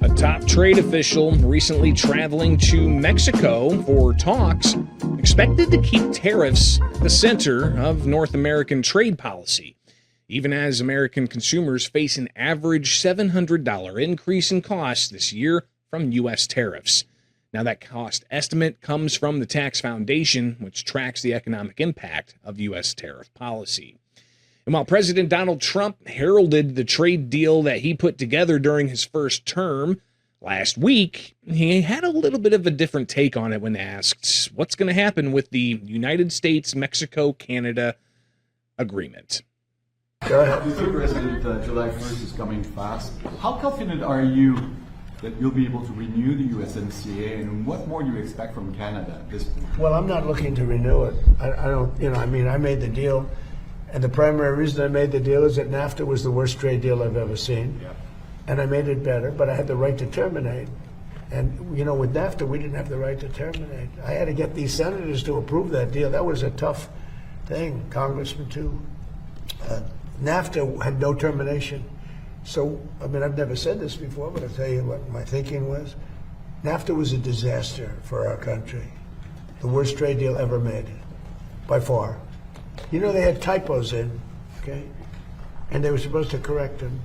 A top trade official recently traveling to Mexico for talks expected to keep tariffs at the center of North American trade policy, even as American consumers face an average $700 increase in costs this year from U.S. tariffs. Now, that cost estimate comes from the Tax Foundation, which tracks the economic impact of U.S. tariff policy. And while President Donald Trump heralded the trade deal that he put together during his first term last week, he had a little bit of a different take on it when asked what's going to happen with the United States-Mexico-Canada agreement. Mr. President, July 1st is coming fast. How confident are you that you'll be able to renew the USMCA, and what more do you expect from Canada at this point? Well, I'm not looking to renew it. I don't, I made the deal, and the primary reason I made the deal is that NAFTA was the worst trade deal I've ever seen. Yeah. And I made it better, but I had the right to terminate. And, with NAFTA, we didn't have the right to terminate. I had to get these senators to approve that deal. That was a tough thing, Congressman, too. NAFTA had no termination. So, I've never said this before, but I'll tell you what my thinking was. NAFTA was a disaster for our country. The worst trade deal ever made, by far. They had typos in, okay? And they were supposed to correct them.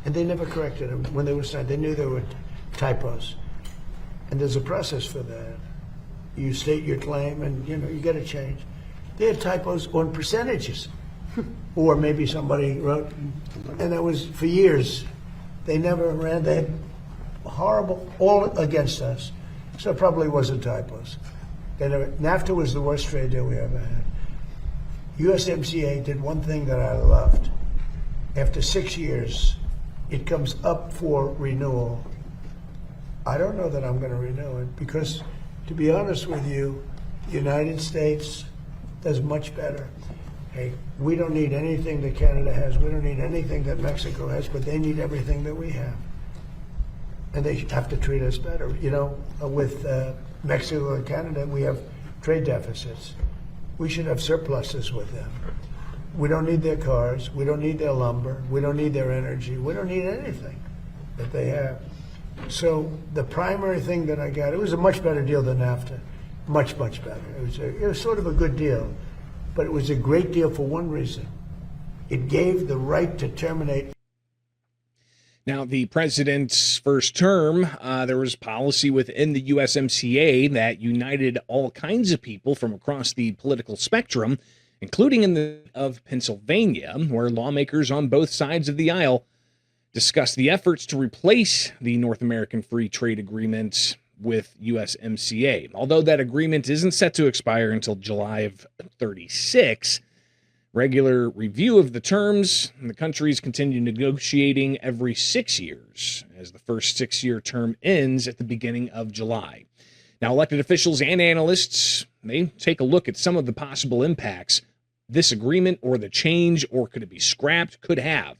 And they never corrected them when they were signed. They knew there were typos. And there's a process for that. You state your claim and, you get a change. They had typos on percentages. Or maybe somebody wrote, and that was for years. They never ran, they had horrible, all against us. So it probably wasn't typos. NAFTA was the worst trade deal we ever had. USMCA did one thing that I loved. After 6 years, it comes up for renewal. I don't know that I'm going to renew it because, to be honest with you, the United States does much better. Hey, we don't need anything that Canada has. We don't need anything that Mexico has, but they need everything that we have. And they have to treat us better. With Mexico and Canada, we have trade deficits. We should have surpluses with them. We don't need their cars. We don't need their lumber. We don't need their energy. We don't need anything that they have. So the primary thing that I got, it was a much better deal than NAFTA. Much, much better. It was sort of a good deal. But it was a great deal for one reason. It gave the right to terminate. Now, the president's first term, there was policy within the USMCA that united all kinds of people from across the political spectrum, including of Pennsylvania, where lawmakers on both sides of the aisle discussed the efforts to replace the North American Free Trade Agreement with USMCA. Although that agreement isn't set to expire until July of 36, regular review of the terms, and the countries continue negotiating every 6 years, as the first 6-year term ends at the beginning of July. Now, elected officials and analysts, they take a look at some of the possible impacts this agreement or the change, or could it be scrapped, could have.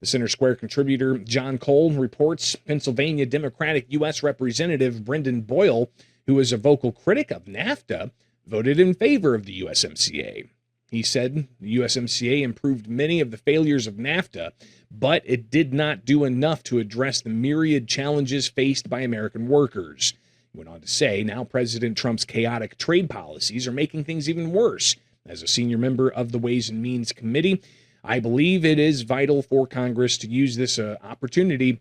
The Center Square contributor John Cole reports Pennsylvania Democratic U.S. Representative Brendan Boyle, who is a vocal critic of NAFTA, voted in favor of the USMCA. He said the USMCA improved many of the failures of NAFTA, but it did not do enough to address the myriad challenges faced by American workers. He went on to say now President Trump's chaotic trade policies are making things even worse. As a senior member of the Ways and Means Committee, I believe it is vital for Congress to use this opportunity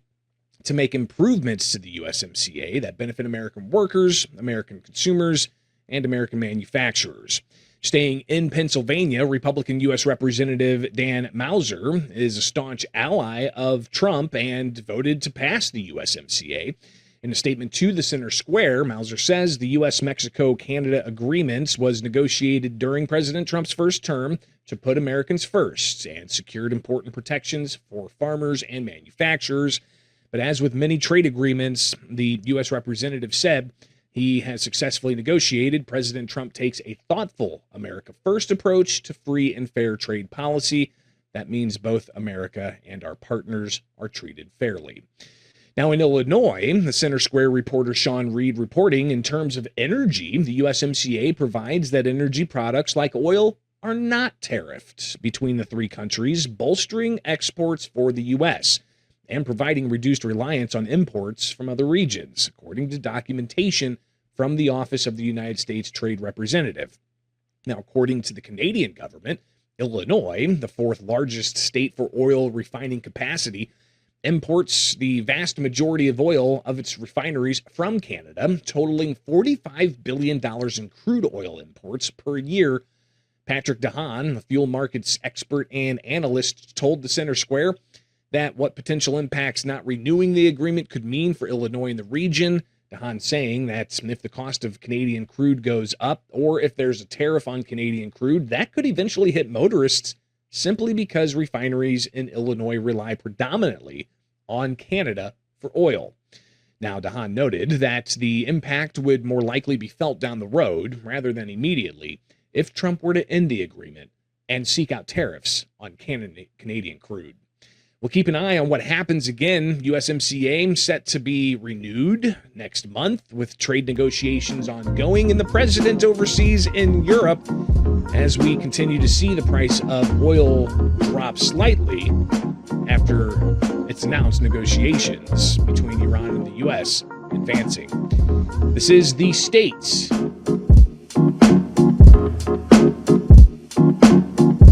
to make improvements to the USMCA that benefit American workers, American consumers, and American manufacturers. Staying in Pennsylvania, Republican U.S. Representative Dan Mauser is a staunch ally of Trump and voted to pass the USMCA. In a statement to the Center Square, Mauser says the U.S.-Mexico-Canada agreement was negotiated during President Trump's first term to put Americans first and secured important protections for farmers and manufacturers. But as with many trade agreements, the U.S. representative said he has successfully negotiated. President Trump takes a thoughtful America First approach to free and fair trade policy. That means both America and our partners are treated fairly. Now, in Illinois, the Center Square reporter Sean Reed reporting in terms of energy, the USMCA provides that energy products like oil are not tariffed between the three countries, bolstering exports for the U.S. and providing reduced reliance on imports from other regions, according to documentation from the Office of the United States Trade Representative. Now, according to the Canadian government, Illinois, the fourth largest state for oil refining capacity, imports the vast majority of oil of its refineries from Canada, totaling $45 billion in crude oil imports per year. Patrick DeHaan, a fuel markets expert and analyst, told the Center Square that what potential impacts not renewing the agreement could mean for Illinois and the region. DeHaan saying that if the cost of Canadian crude goes up, or if there's a tariff on Canadian crude, that could eventually hit motorists simply because refineries in Illinois rely predominantly on Canada for oil. Now, DeHaan noted that the impact would more likely be felt down the road rather than immediately if Trump were to end the agreement and seek out tariffs on Canadian crude. We'll keep an eye on what happens again. USMCA set to be renewed next month with trade negotiations ongoing, and the president overseas in Europe as we continue to see the price of oil drop slightly after its announced negotiations between Iran and the U.S. advancing. This is The States